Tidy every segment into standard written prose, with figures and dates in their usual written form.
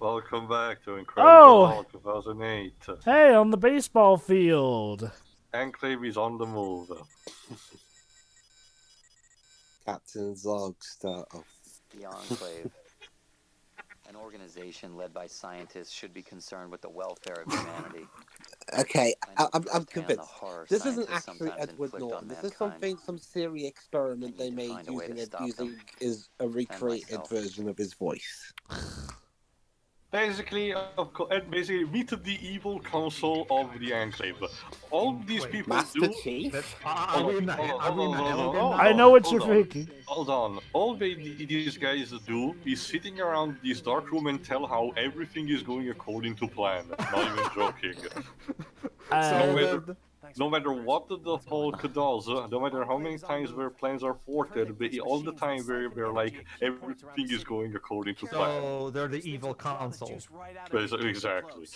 Welcome back to Incredible Oh, Hulk 2008. hey, on the baseball field. Enclave is on the move. Captain Zog starter. The Enclave. An organization led by scientists should be concerned with the welfare of humanity. Okay, I know I'm firsthand the convinced. horror This isn't scientists actually sometimes Edward inflict Norton. on This is mankind. some silly experiment I they need to made find a way to stop using them. is a recreated myself. version of his voice. Basically, meet the evil council of the Enclave. All these people Master do. Chief? Are we in the Halo game I now? know what you're thinking. Hold on. All these guys do is sitting around this dark room and tell how everything is going according to plan. Not even joking. No matter what the Hulk does, no matter how many times their plans are thwarted, all the time they're like, everything is going according to plan. So they're the evil council. Exactly.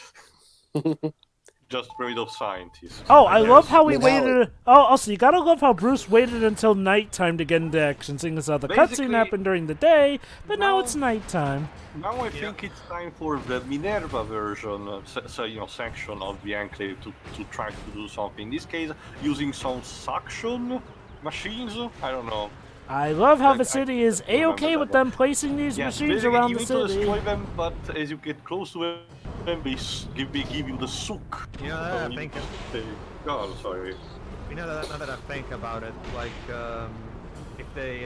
Just made of scientists. Oh, I love how we With Howard. waited. Oh, also, you gotta love how Bruce waited until nighttime to get into action, seeing as how the cutscene Basically, happened during the day, but now now- it's nighttime. Now I think it's time for the Minerva version, section of the Enclave to try to do something. In this case, using some suction machines. I don't know. I love how I- the city is I remember a-okay that with one. them placing these Yeah, machines basically, around you the need to city. destroy them, but as you get close to them, they give you the sook. You know that I think. Oh, sorry. You know that now that I think about it, like if they,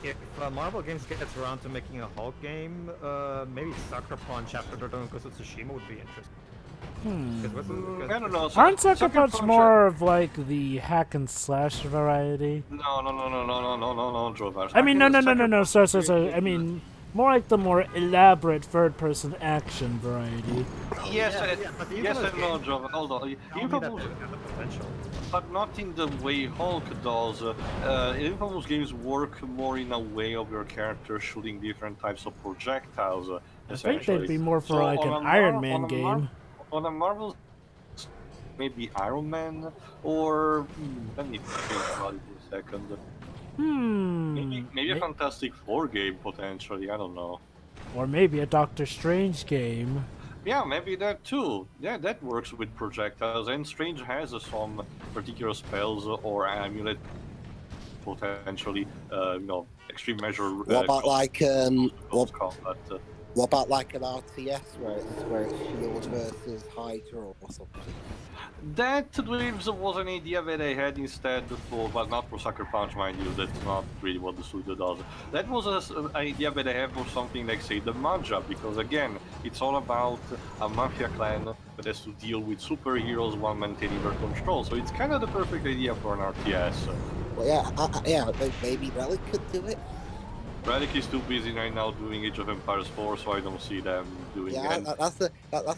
if Marvel Games gets around to making a Hulk game, maybe Sucker Punch after they're done with Tsushima would be interesting. I don't know. Aren't Sucker Sucker Punch Punch- more of like the hack and slash variety? No, Jovar. I mean, no. Sorry. I mean, more like the more elaborate third-person action variety. Yes, but even yes those and no, games- Jovar. Hold on. Tell me that they have the potential. But not in the way Hulk does. Infamous games work more in a way of your character shooting different types of projectiles. I think they'd be more for So like an on a Iron Man game. On a Marvel, maybe Iron Man, or let me think about it for a second. Maybe a Fantastic Four game potentially. I don't know. Or maybe a Doctor Strange game. Yeah, maybe that too. Yeah, that works with projectiles. And Strange has some particular spells or amulet potentially. Extreme measure. What about close combat. what about like an RTS where it's Shield versus Hydra or something? That was an idea that I had instead but not for Sucker Punch, mind you. That's not really what the studio does. That was an idea that I have for something like, say, the Mafia, because again, it's all about a Mafia clan that has to deal with superheroes while maintaining their control. So it's kind of the perfect idea for an RTS. Well, yeah, maybe Relic could do it. Relic is too busy right now doing Age of Empires 4, so I don't see them doing Yeah, it. that's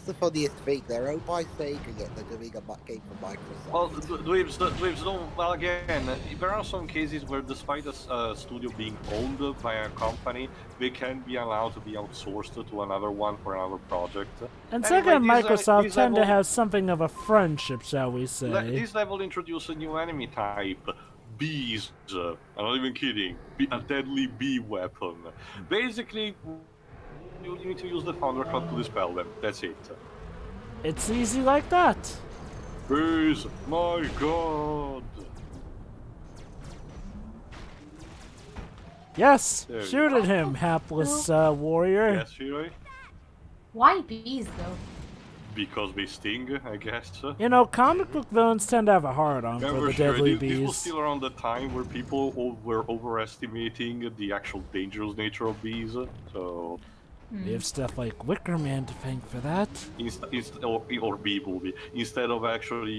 the funniest thing. They're owned by Sega, yet they're doing a game for Microsoft. Well, Dweebs don't. Well, again, there are some cases where, despite a studio being owned by a company, they can be allowed to be outsourced to another one for another project. And Anyway, Sega and Microsoft this tend to level- have something of a friendship, shall we say. This level introduce a new enemy type. Bees. I'm not even kidding. A deadly bee weapon. Basically, you need to use the Thunderclap to dispel them. That's it. It's easy like that. Bees, my god! Yes, There you shoot go. at him, hapless warrior. Yes, Shiroi? Why bees, though? Because they sting, I guess. You know, comic book villains tend to have a hard-on for Remember, the Shiroi, deadly this was bees. still around the time where people were overestimating the actual dangerous nature of bees. So, We have stuff like Wicker Man to thank for that. or bee movie, instead of actually,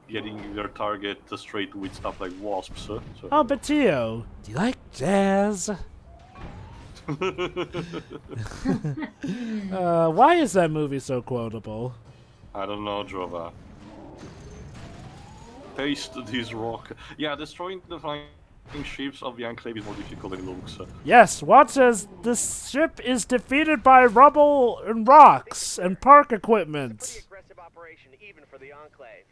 getting their target straight with stuff like wasps. So. Oh, but Tio, do you like jazz? Why is that movie so quotable? I don't know, Jova. Taste this rock. Yeah, destroying the flying ships of the Enclave is more difficult than it looks. Yes, watch as the ship is defeated by rubble and rocks and park equipment. Aggressive operation, even for the Enclave.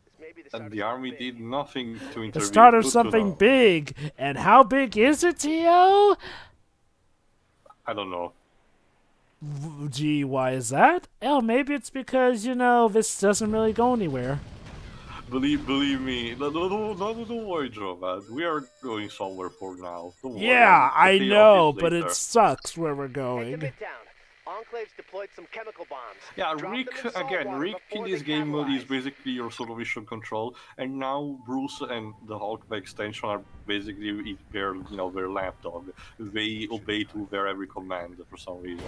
This may be the And start the of army something big. did nothing to intervene. The start of Good to something know. big. And how big is it, Tio? I don't know. Gee, why is that? Oh, maybe it's because, you know, this doesn't really go anywhere. Believe me, don't worry, Joe, man. We are going somewhere for now. Don't worry. Yeah, I'll I take know, off this but it later. sucks where we're Head to going. Midtown. Enclave's deployed some chemical bombs. Yeah, Drop Rick, them in salt again, water Rick in before this they game is catalyze. basically your sort of mission control, and now Bruce and the Hulk by extension are basically their lapdog. They obey to their every command for some reason.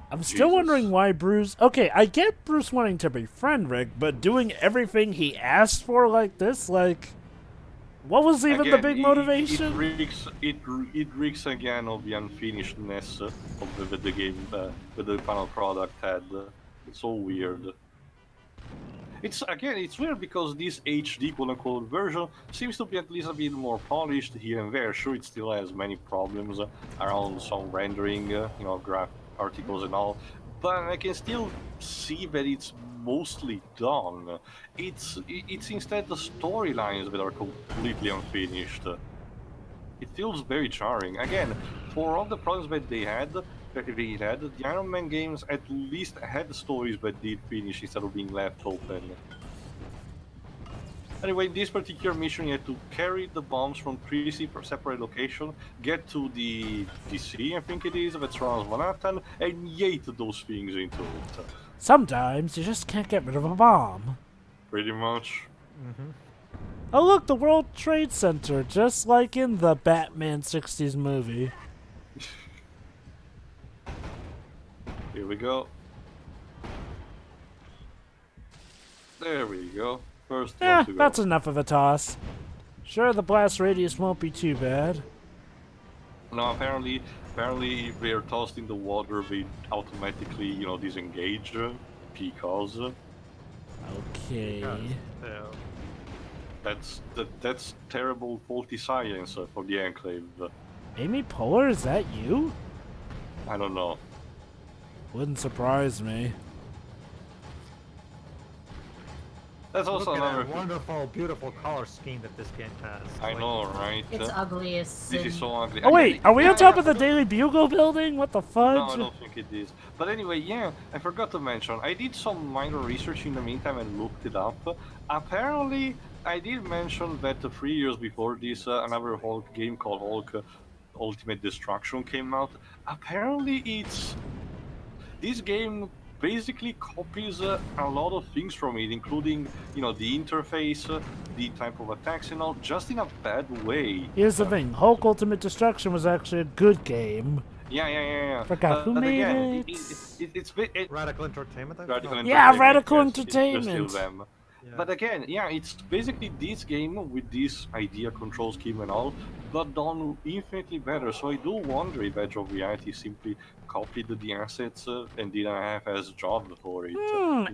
I'm still Jesus. wondering why Bruce... Okay, I get Bruce wanting to befriend Rick, but doing everything he asked for like this, like... What was even the Again, big motivation? It reeks again of the unfinishedness of the game, with the final product had. It's so weird. It's weird because this HD quote-unquote version seems to be at least a bit more polished here and there. Sure, it still has many problems around some rendering, graph particles and all, but I can still see that it's mostly done. It's instead the storylines that are completely unfinished. It feels very jarring. Again, for all the problems that they had, the Iron Man games at least had stories that did finish instead of being left open. Anyway, this particular mission, you had to carry the bombs from 3 separate locations, get to the DC, I think it is, that surrounds Manhattan, and yeet those things into it. Sometimes you just can't get rid of a bomb. Pretty much. Oh look, the World Trade Center, just like in the Batman 60s movie. Here we go. There we go. First one to go. That's enough of a toss. Sure, the blast radius won't be too bad. No, apparently if they're tossed in the water, they automatically, disengage because Okay. that's terrible faulty science for the Enclave. Amy Poehler, is that you? I don't know. Wouldn't surprise me. That's also Look at another that wonderful, beautiful color scheme that this game has. I Like, know, right? It's ugly as sin. This is so ugly. Oh wait, are we on Yeah, top I of the forgot- Daily Bugle building? What the No, fudge? I don't think it is. But anyway, yeah, I forgot to mention, I did some minor research in the meantime and looked it up. Apparently, I did mention that 3 years before this, another Hulk game called Hulk Ultimate Destruction came out. Apparently, this game basically copies a lot of things from it, including, the interface, the type of attacks and all, just in a bad way. Here's the thing, Hulk Ultimate Destruction was actually a good game. Yeah. Forgot who But made again, it. it's Radical Entertainment. I think? Radical No. Yeah, Radical yes, it's still Entertainment. them. Yeah. But again, yeah, it's basically this game with this idea, control scheme and all, but done infinitely better. So I do wonder if Edge of Reality simply copied the assets and didn't have as a job for it.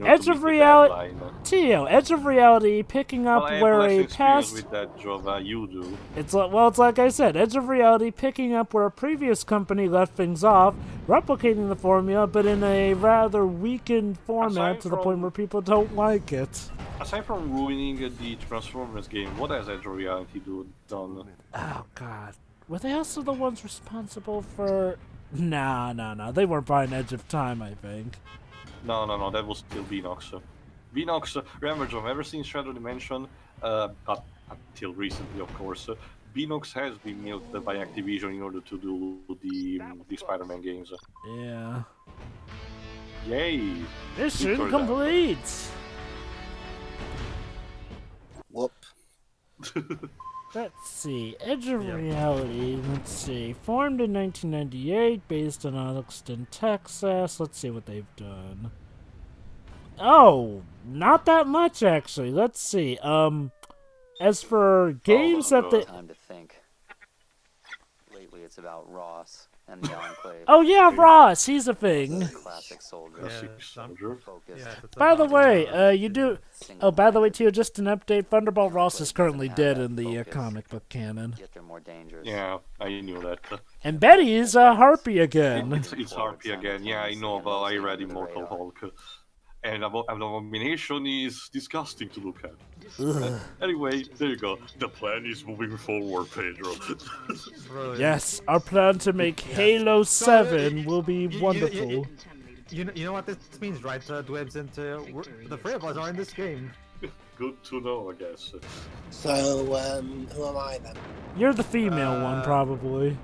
Edge to of meet the Reality. deadline. Tio, Edge of Reality picking up Well, I have where less a experience past. with that job you do. It's like I said, Edge of Reality picking up where a previous company left things off, replicating the formula, but in a rather weakened format Aside to the point from- where people don't like it. Aside from ruining the Transformers game, what has Edge of Reality done? Oh God, were they also the ones responsible for? Nah. They weren't buying Edge of Time, I think. No, that was still Vinox. Vinox, remember John, ever since Shadow Dimension, up until recently of course, Vinox has been milked by Activision in order to do the Spider-Man games. Yeah. Yay! Mission Victor complete. Whoop. Let's see. Edge of Reality, let's see. Formed in 1998, based in Austin, Texas. Let's see what they've done. Oh, not that much actually. Let's see. As for games that they... Time to think. Lately, it's about Ross and the Enclave. Oh yeah, Ross, he's a thing. Classic soldier. Classic Yeah, soldier. Focused. Yeah, it's By the about, way, you do... single Oh, by the way, minded, too, just an update. Thunderbolt Ross is currently Doesn't dead have in the focus. comic book canon. Yet they're more dangerous. Yeah, I knew that. And Betty is Harpy again. It's Harpy again. Yeah, I know, but I read Immortal Hulk. and Abomination is disgusting to look at. Ugh. Anyway, there you go. The plan is moving forward, Pedro. Brilliant. Yes, our plan to make Halo 7 will be wonderful. You know what this means, right, Dwebs? And the three of us are in this game. Good to know, I guess. So, who am I then? You're the female one, probably.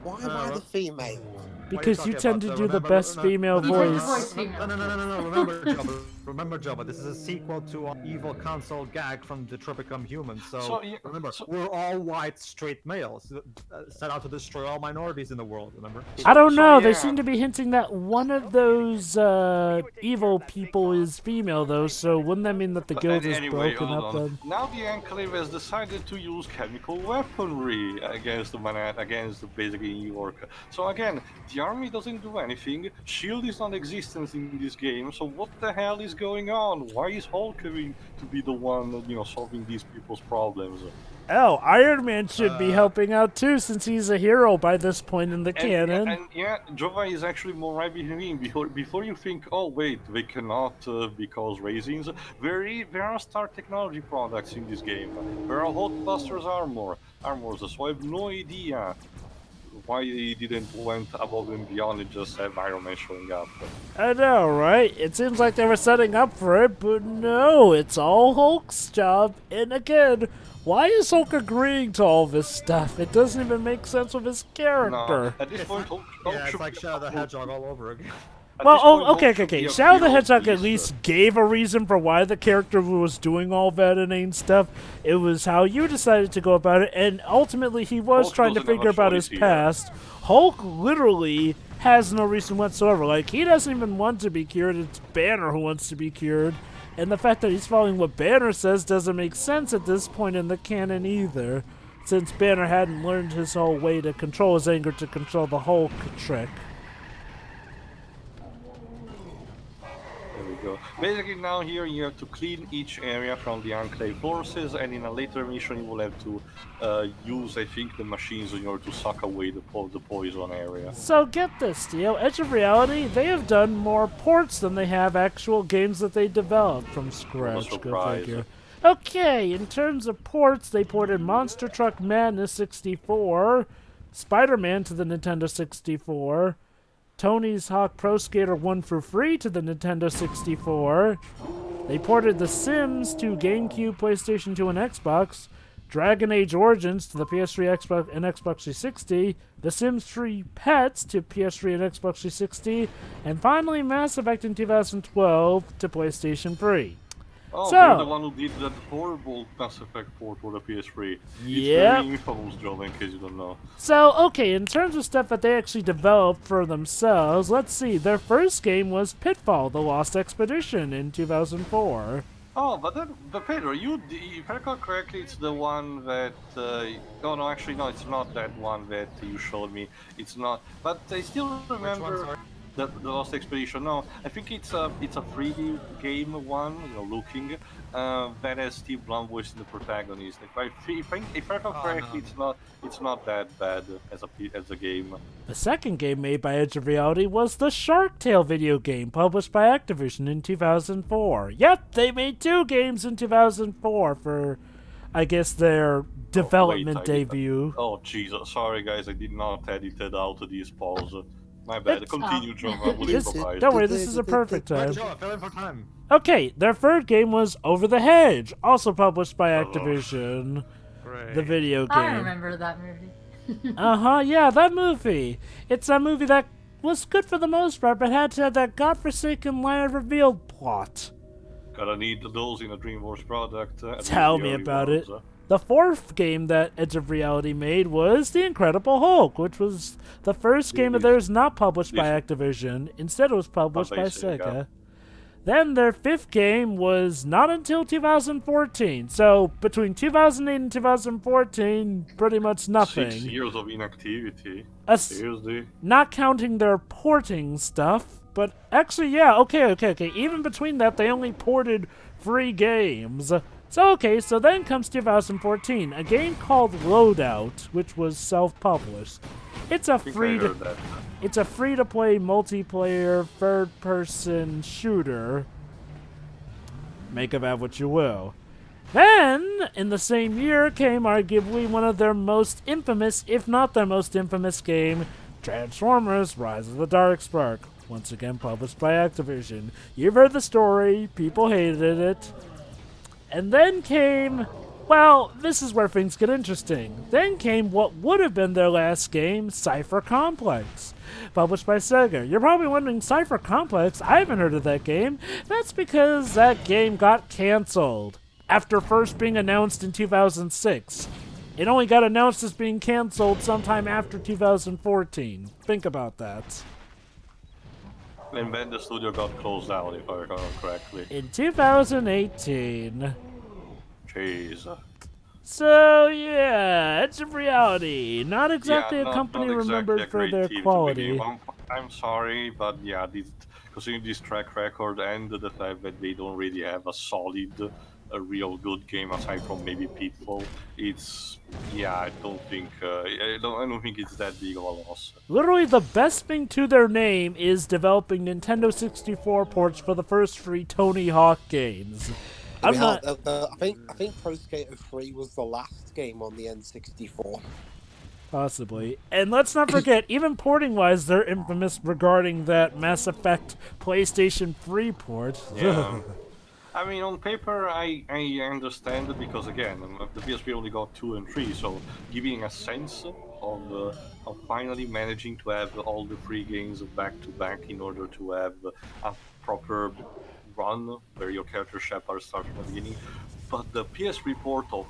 Why am I the female? Because you tend to do the best female voice. No, remember, Jabba, this is a sequel to our evil console gag from the Tropicum Humans, remember, we're all white, straight males, set out to destroy all minorities in the world, remember? I don't know, they yeah. seem to be hinting that one of those evil people is female, though, so wouldn't that mean that the guild is Anyway, broken hold up on. then? Now the Enclave has decided to use chemical weaponry against basically New York. So again, the army doesn't do anything, SHIELD is non-existent in this game, so what the hell is going on? Why is Hulk coming to be the one, solving these people's problems? Oh, Iron Man should be helping out too, since he's a hero by this point in the canon. And yeah, Jova is actually more right behind him. Before you think, oh wait, they cannot because raisins. There are star technology products in this game. There are Hulkbuster's armors. So I have no idea why he didn't went above and beyond and just have Iron Man showing up. I know, right? It seems like they were setting up for it, but no, it's all Hulk's job. And again, why is Hulk agreeing to all this stuff? It doesn't even make sense with his character. No, at this point, Hulk Yeah, it's should like be Shadow the humble. Hedgehog all over again. At Well, this point, Hulk okay. should be a Shadow the hero, Hedgehog at please. least gave a reason for why the character was doing all that inane stuff. It was how you decided to go about it, and ultimately he was Hulk trying to doesn't have figure a about his choice here. past. Hulk literally has no reason whatsoever. Like, he doesn't even want to be cured. It's Banner who wants to be cured. And the fact that he's following what Banner says doesn't make sense at this point in the canon either, since Banner hadn't learned his whole way to control his anger to control the Hulk trick. There we go. Basically now here you have to clean each area from the Enclave forces, and in a later mission you will have to use, I think, the machines in order to suck away the poison area. So get this, Steel. Edge of Reality, they have done more ports than they have actual games that they developed from scratch. Go surprise. figure. Okay, in terms of ports, they ported Monster Truck Madness 64, Spider-Man to the Nintendo 64, Tony's Hawk Pro Skater 1 for free to the Nintendo 64. They ported The Sims to GameCube, PlayStation 2, and Xbox, Dragon Age Origins to the PS3, Xbox, and Xbox 360, The Sims 3 Pets to PS3 and Xbox 360, and finally Mass Effect in 2012 to PlayStation 3. Oh, So- they're the one who did that horrible Mass Effect port for the PS3. It's Yep. very infamous, Joe, in case you don't know. So, okay, in terms of stuff that they actually developed for themselves, let's see. Their first game was Pitfall: The Lost Expedition in 2004. Oh, but Pedro, if I recall correctly, it's the one that. Oh no, actually no, it's not that one that you showed me. It's not. But I still remember the Lost Expedition. No, I think it's a 3D game one. Looking that has Steve Blumvoice in the protagonist. If I recall correctly, it's not that bad as a game. The second game made by Edge of Reality was the Shark Tale video game, published by Activision in 2004. Yep, they made 2 games in 2004 for, I guess, their development debut. Oh Jesus, sorry guys, I did not edit out these pause. My bad. Continue, John. I will improvise. Don't worry, this is a perfect time. Joe, fill in for time. Okay, their third game was Over the Hedge, also published by Activision, Great. the video game. I remember that movie. Yeah, that movie. It's a movie that was good for the most part, but had to have that godforsaken land revealed plot. Gotta need those in a DreamWorks product. Tell me about it. The fourth game that Edge of Reality made was The Incredible Hulk, which was the first game of theirs not published by Activision. Instead, it was published by Sega. Then their fifth game was not until 2014. So between 2008 and 2014, pretty much nothing. 6 years of inactivity. Seriously? Not counting their porting stuff. But actually, yeah, okay. Even between that, they only ported 3 games. So then comes 2014, a game called Loadout, which was self-published. It's a free-to-play multiplayer third-person shooter Make of that what you will. Then, in the same year, came arguably one of their most infamous, if not their most infamous game, Transformers: Rise of the Darkspark. Once again published by Activision. You've heard the story, people hated it. And then came, well, this is where things get interesting. Then came what would have been their last game, Cypher Complex, published by Sega. You're probably wondering, Cypher Complex? I haven't heard of that game. That's because that game got canceled after first being announced in 2006. It only got announced as being canceled sometime after 2014. Think about that. And then the studio got closed down, if I recall correctly. In 2018. Jeez. So, yeah, Edge of Reality. Not exactly Yeah, a not- company not exactly remembered a for great their team to quality. begin with. I'm sorry, but yeah, considering this track record and the fact that they don't really have a solid, a real good game aside from maybe Pitfall, it's, yeah, I don't think it's that big of a loss. Literally, the best thing to their name is developing Nintendo 64 ports for the first 3 Tony Hawk games. I'm not. I think Pro Skater 3 was the last game on the N64. Possibly. And let's not forget, even porting-wise, they're infamous regarding that Mass Effect PlayStation 3 port. Yeah. I mean, on paper, I understand it because, again, the PSP only got 2 and 3, so giving a sense of finally managing to have all the 3 games back-to-back in order to have a proper run where your character Shepard starts from the beginning. But the PS report of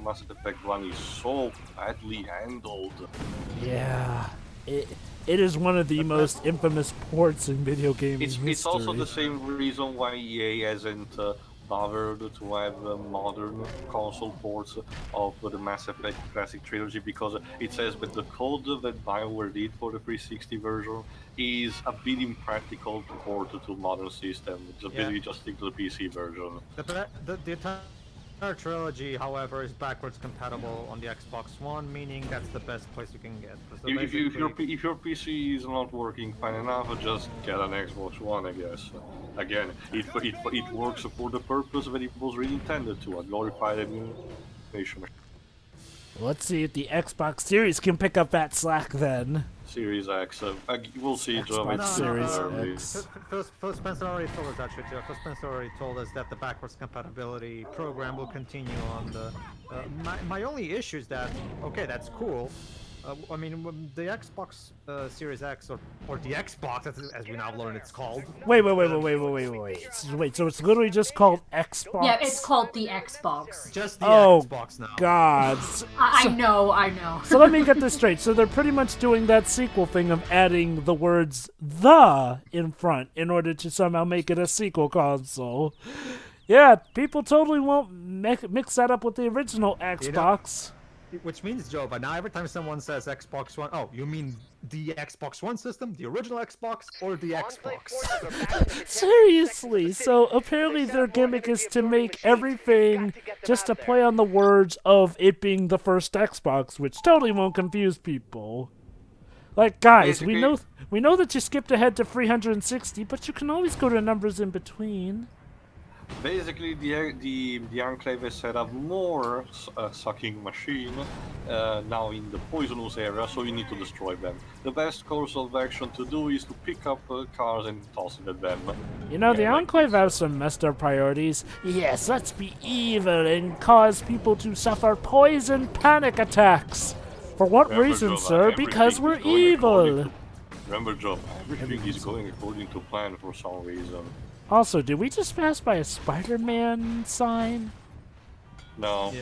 Mass Effect 1 is so badly handled. Yeah. It is one of the most infamous ports in video game history. It's also the same reason why EA hasn't bothered to have modern console ports of the Mass Effect Classic Trilogy, because it says that the code that BioWare did for the 360 version is a bit impractical to port to modern systems. It's basically just stick to the PC version. The entire trilogy, however, is backwards compatible on the Xbox One, meaning that's the best place you can get. So If your PC is not working fine enough, just get an Xbox One, I guess. Again, it works for the purpose that it was really intended to, a glorified emulation. Let's see if the Xbox Series can pick up that slack then. Series X, we'll see, Joe. Xbox It's Series early. X. Phil Spencer already told us actually too. Phil Spencer already told us that the backwards compatibility program will continue on the. My only issue is that, okay, that's cool. I mean, the Xbox Series X or the Xbox, as we now learn it's called. Wait. So it's literally just called Xbox? Yeah, it's called the Xbox. Just the Oh, Xbox now. God. I know. So let me get this straight. So they're pretty much doing that sequel thing of adding the words "the" in front in order to somehow make it a sequel console. Yeah, people totally won't mix that up with the original Xbox. Which means, Joe, but now every time someone says Xbox One, oh, you mean the Xbox One system, the original Xbox, or the Xbox? Seriously, so apparently their gimmick is to make everything just a play on the words of it being the first Xbox, which totally won't confuse people. Like, guys, we know that you skipped ahead to 360, but you can always go to numbers in between. Basically, the Enclave has set up more sucking machine now in the poisonous area, so you need to destroy them. The best course of action to do is to pick up cars and toss it at them. You know, the Enclave has some messed up priorities. Yes, let's be evil and cause people to suffer poison panic attacks. For what reason, sir? Because we're evil. Remember, Joe, everything is going according to plan for some reason. Also, did we just pass by a Spider-Man sign? No.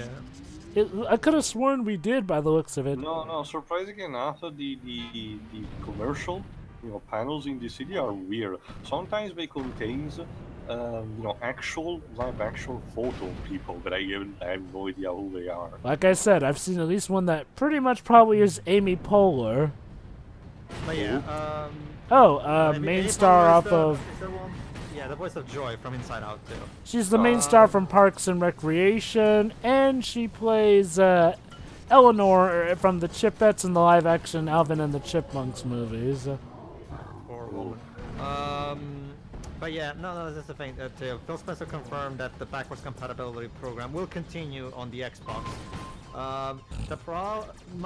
Yeah. I could have sworn we did by the looks of it. No. Surprisingly enough, the commercial, panels in the city are weird. Sometimes they contain, actual live action photo people, but I have no idea who they are. Like I said, I've seen at least one that pretty much probably is Amy Poehler. But yeah, main star off of... Yeah, the voice of Joy from Inside Out, too. She's the main star from Parks and Recreation, and she plays Eleanor from the Chipettes in the live-action Alvin and the Chipmunks movies. Poor woman. But yeah, no, that's the thing. Phil Spencer confirmed that the backwards compatibility program will continue on the Xbox.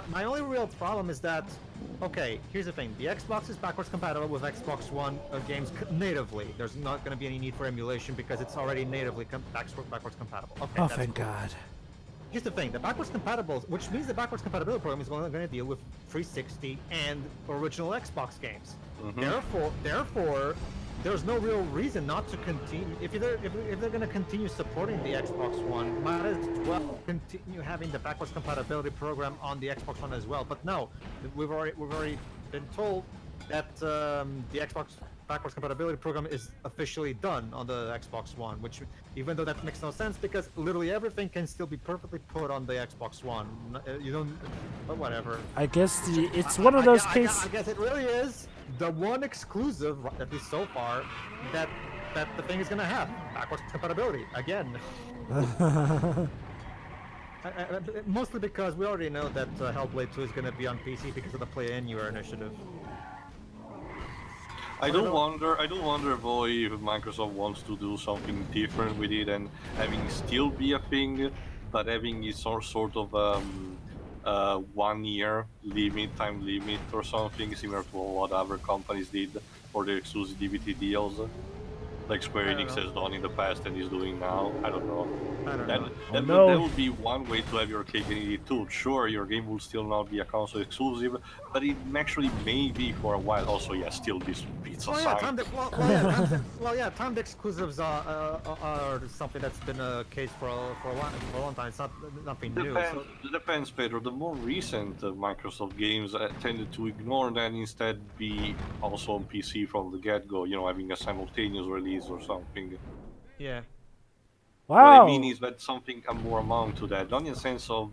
My only real problem is that, okay, here's the thing: the Xbox is backwards compatible with Xbox One games natively. There's not going to be any need for emulation because it's already natively backwards compatible. Okay, Oh, that's thank cool. God. Here's the thing: the backwards compatible, which means the backwards compatibility program is only going to deal with 360 and original Xbox games. Therefore, there's no real reason not to continue. If they're going to continue supporting the Xbox One, might as well continue having the backwards compatibility program on the Xbox One as well. But no, we've already been told that the Xbox backwards compatibility program is officially done on the Xbox One, which, even though that makes no sense because literally everything can still be perfectly put on the Xbox One. You don't, but whatever. I guess it's one of those cases. I guess it really is the one exclusive, at least so far, that the thing is gonna have backwards compatibility again. Mostly because we already know that Hellblade 2 is gonna be on PC because of the Play Anywhere initiative. I do wonder though if Microsoft wants to do something different with it and having still be a thing, but having it sort of 1 year time limit or something similar to what other companies did for their exclusivity deals, like Square Enix has done in the past and is doing now. I don't know. That would be one way to have your cake and eat it too. Sure, your game will still not be a console exclusive, but it actually may be for a while. Also, yeah, still this pizza sign. Timed exclusives are something that's been a case for a long time. It's not nothing new. Depends, Pedro. The more recent Microsoft games tended to ignore that and instead be also on PC from the get-go. You know, having a simultaneous release or something. Yeah. Wow. What I mean is that something more amount to that, not in a sense of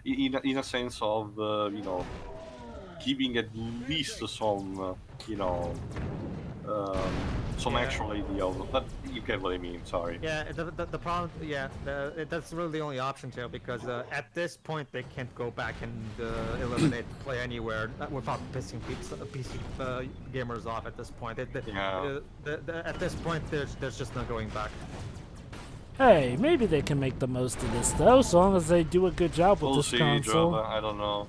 in a sense of you know, giving at least some some actual idea of, but you get what I mean. Sorry. Yeah, the problem, that's really the only option here because at this point they can't go back and eliminate Play Anywhere without pissing PC gamers off. At this point, at this point, there's just no going back. Hey, maybe they can make the most of this though, as long as they do a good job with this console. I don't know.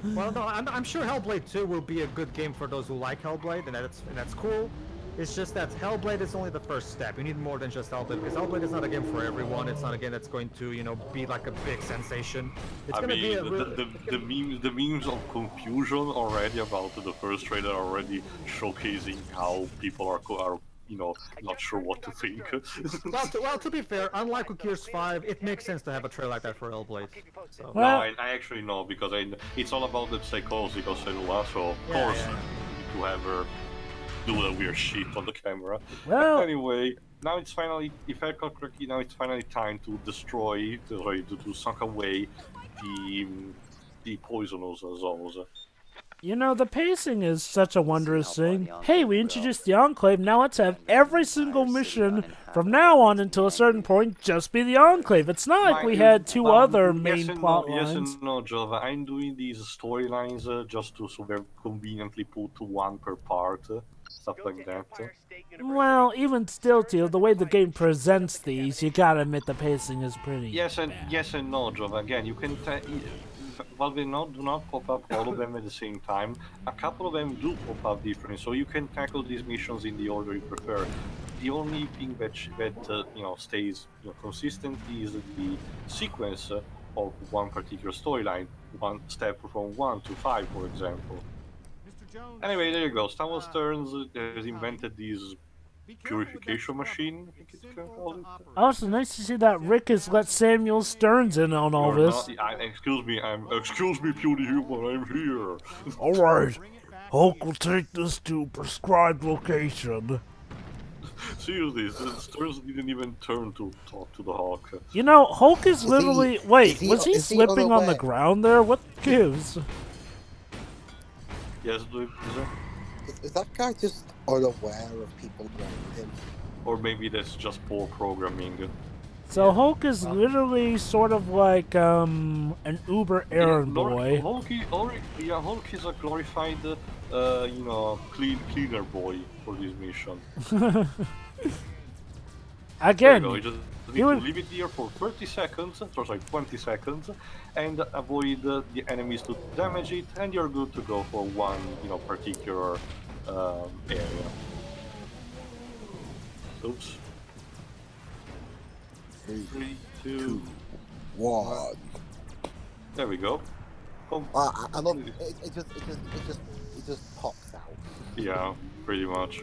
Well, no, I'm sure Hellblade 2 will be a good game for those who like Hellblade, and that's cool. It's just that Hellblade is only the first step. You need more than just Hellblade, because Hellblade is not a game for everyone. It's not a game that's going to, you know, be like a big sensation. It's going to be a the memes of confusion already about the first trailer already showcasing how people are you know, not sure what to think. well, to be fair, unlike with Gears 5, it makes sense to have a trailer like that for Hellblade. So. Well, no, I actually know, because it's all about the psychological cellular, so of course to have her do the weird shit on the camera. Well, anyway, now it's finally, if I recall correctly, now it's finally time to to suck away the poisonous zones. You know, the pacing is such a wondrous thing. Hey, we introduced the Enclave, now let's have every single mission from now on until a certain point just be the Enclave. It's not like we had two other main plot lines. Yes and no, Java. I'm doing these storylines just to so they're conveniently put to one per part, stuff like that. Well, even still, Teal, the way the game presents these, you gotta admit the pacing is pretty bad. Yes and no, Java. Again, you can while they do not pop up all of them at the same time, a couple of them do pop up differently, so you can tackle these missions in the order you prefer. The only thing that you know, stays consistent is the sequence of one particular storyline, one step from 1 to 5, for example. Anyway, there you go. Star Wars Stearns has invented these purification machine, I think it's called. Also, nice to see that Rick has let Samuel Stearns in on all this. Excuse me, puny human, I'm here. Alright, Hulk will take this to prescribed location. Seriously, Stearns didn't even turn to talk to the Hulk. You know, Hulk is literally... Wait, was he slipping on the ground there? What gives? Yes, is that guy just unaware of people around him? Or maybe that's just poor programming. So Hulk is literally sort of like an Uber errand boy. Hulk is a glorified, cleaner boy for this mission. There you go. You Again, just he need to would. leave it there for 30 seconds, sorry, 20 seconds, and avoid the enemies to damage it, and you're good to go for one, particular area. Oops. 3, 2. 1. There we go. I love it. It just pops out. Yeah, pretty much.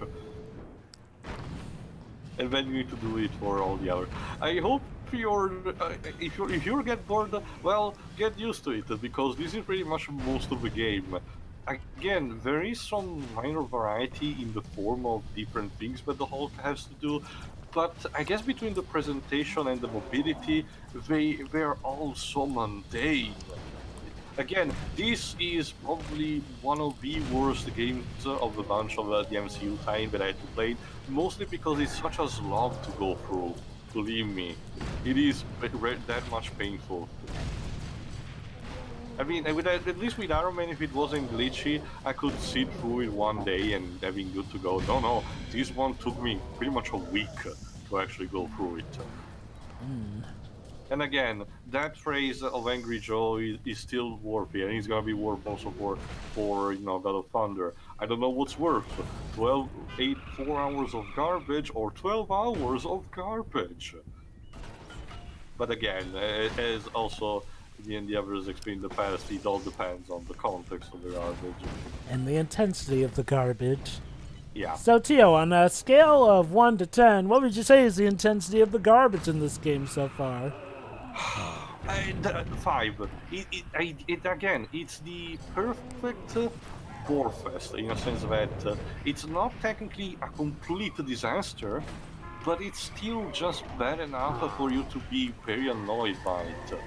And then you need to do it for all the other. I hope if you get bored, well, get used to it because this is pretty much most of the game. Again, there is some minor variety in the form of different things that the Hulk has to do, but I guess between the presentation and the mobility, they're all so mundane. Again, this is probably one of the worst games of the bunch of the MCU tie-in that I had to play, mostly because it's such a slog to go through. Believe me, it is that much painful. I mean, at least with Iron Man, if it wasn't glitchy, I could sit through it one day and having good to go. No, this one took me pretty much a week to actually go through it. And again, that phrase of Angry Joe is still worth it, and it's gonna be worth also for God of Thunder. I don't know what's worth, 4 hours of garbage or 12 hours of garbage. But again, as also the others explained in the past, it all depends on the context of the garbage. And the intensity of the garbage. Yeah. So, Tio, on a scale of 1 to 10, what would you say is the intensity of the garbage in this game so far? 5. Again, it's the perfect gore fest in a sense that it's not technically a complete disaster, but it's still just bad enough for you to be very annoyed by it.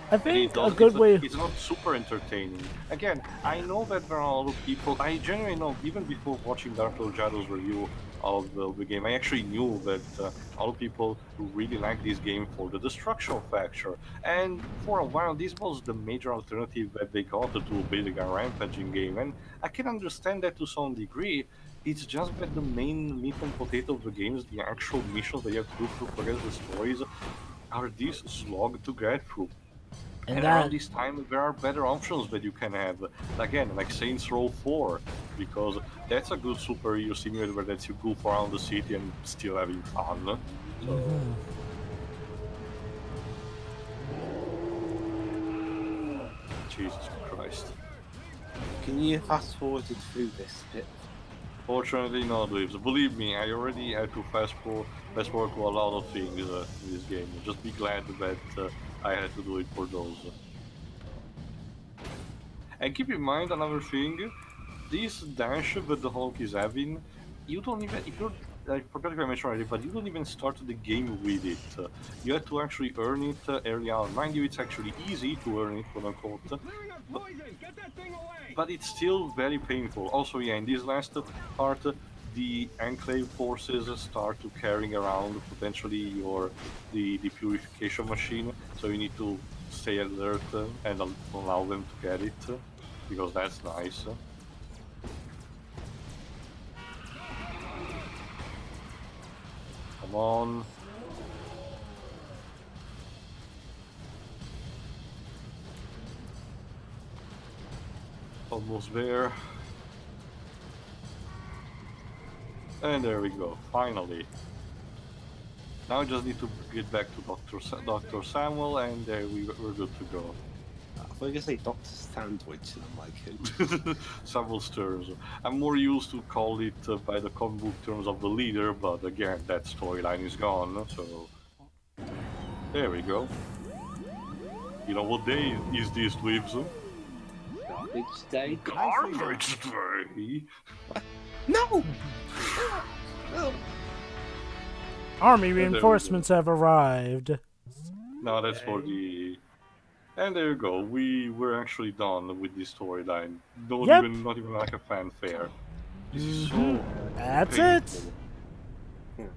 I think a good way. It's not super entertaining. Again, I know that there are a lot of people. I genuinely know, even before watching Darko Jado's review of the game, I actually knew that a lot of people who really like this game for the destruction factor. And for a while, this was the major alternative that they got to building a rampaging game. And I can understand that to some degree. It's just that the main meat and potato of the games, the actual missions that you have to do to progress the stories, are this slog to get through. And around this time, there are better options that you can have. Again, like Saints Row 4, because that's a good superhero simulator where lets you goof around the city and still having fun. So... Jesus Christ. Can you fast forward through this bit? Fortunately not, Lives. Believe me, I already had to fast forward to a lot of things in this game. Just be glad that I had to do it for those. And keep in mind another thing, this dash that the Hulk is having, you don't even, I forgot if I mentioned already, but you don't even start the game with it. You have to actually earn it early on. Mind you, it's actually easy to earn it, quote unquote. But it's still very painful. Also, yeah, in this last part, the Enclave forces start to carrying around potentially the purification machine, so you need to stay alert and allow them to get it, because that's nice. Come on. Almost there. And there we go, finally. Now I just need to get back to Dr. Samuel, and there we're good to go. I thought you were going to say Dr. Sandwich, and I'm like, who? Samuel's terms. I'm more used to call it by the comic book terms of the leader, but again, that storyline is gone, so... There we go. You know what day is this, Dweebs? Garbage day. Garbage day? No! No! Army reinforcements have arrived. No, that's for the... And there you go. We're actually done with this storyline. Not even like a fanfare. This is so That's painful. it.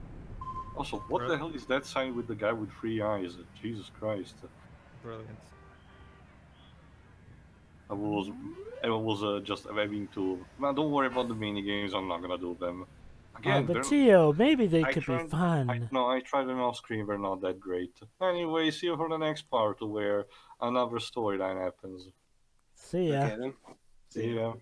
Also, what the hell is that sign with the guy with 3 eyes? Jesus Christ. Brilliant. I was just having to. Man, don't worry about the mini games. I'm not gonna do them. Again, but they're- Tio, maybe they I could be tried- fun. I tried them off screen. They're not that great. Anyway, see you for the next part where another storyline happens. See ya. Okay then. See ya.